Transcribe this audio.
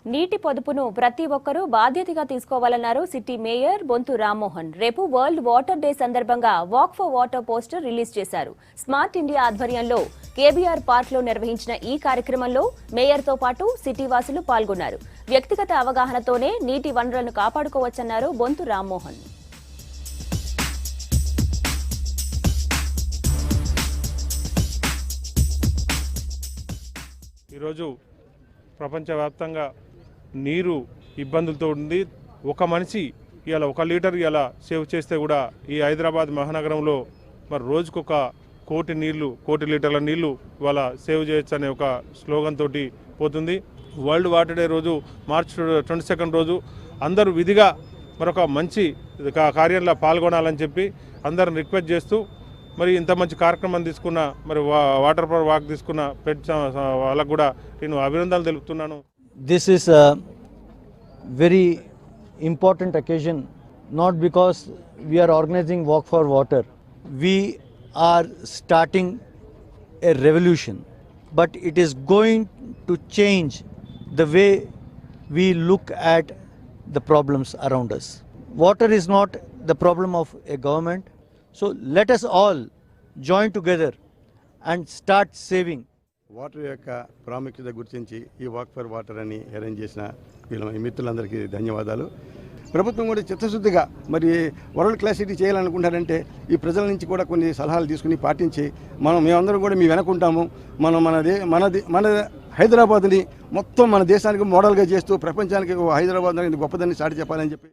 నీటి పొదుపును ప్రతి ఒక్కరూ బాధ్యతగా తీసుకోవాలన్నారు సిటీ మేయర్ బొంతు రామ్మోహన్. రేపు వరల్డ్ వాటర్ డే సందర్భంగా walk for water poster release చేశారు. స్మార్ట్ ఇండియా ఆధ్వర్యంలో కేబీఆర్ పార్క్ లో నిర్వహించిన ఈ కార్యక్రమంలో మేయర్తో పాటు సిటీ వాసులు పాల్గొన్నారు. వ్యక్తిగత అవగాహనతోనే నీటి వనరులను కాపాడుకోవచ్చన్నారు బొంతు రామ్మోహన్. ఈరోజు ప్రపంచవ్యాప్తంగా నీరు ఇబ్బందులతో ఉంది. ఒక మనిషి ఇలా 1 లీటర్ ఇలా సేవ్ చేస్తే కూడా ఈ హైదరాబాద్ మహానగరంలో మరి రోజుకొక కోటి లీటర్ల నీళ్లు ఇవాళ సేవ్ చేయొచ్చు అనే ఒక స్లోగన్ తోటి పోతుంది. వరల్డ్ వాటర్ డే రోజు మార్చ్ 22 రోజు అందరూ విధిగా మరొక మంచి కార్యంలో పాల్గొనాలని చెప్పి అందరిని రిక్వెస్ట్ చేస్తూ మరి ఇంత మంచి కార్యక్రమం తీసుకున్న మరి వాటర్ ఫర్ వాక్ తీసుకున్న వాళ్ళకు కూడా నేను అభినందనలు తెలుపుతున్నాను. This is a very important occasion, not because we are organizing Walk for Water. We are starting a revolution, but it is going to change the way we look at the problems around us. Water is not the problem of a government, so let us all join together and start saving. Water యొక్క ప్రాముఖ్యత గుర్తించి ఈ walk for water అని arrange చేసిన వీళ్ళ మిత్రులందరికీ ధన్యవాదాలు. ప్రభుత్వం కూడా చిత్తశుద్ధిగా మరి వరల్డ్ క్లాస్ సిటీ చేయాలనుకుంటారంటే ఈ ప్రజల నుంచి కూడా కొన్ని సలహాలు తీసుకుని పాటించి మేమందరం కూడా వెనకుంటాము. మన హైదరాబాద్ని మొత్తం మన దేశానికి మోడల్గా చేస్తూ ప్రపంచానికి హైదరాబాద్ గొప్పదని చాటి చెప్పాలని చెప్పి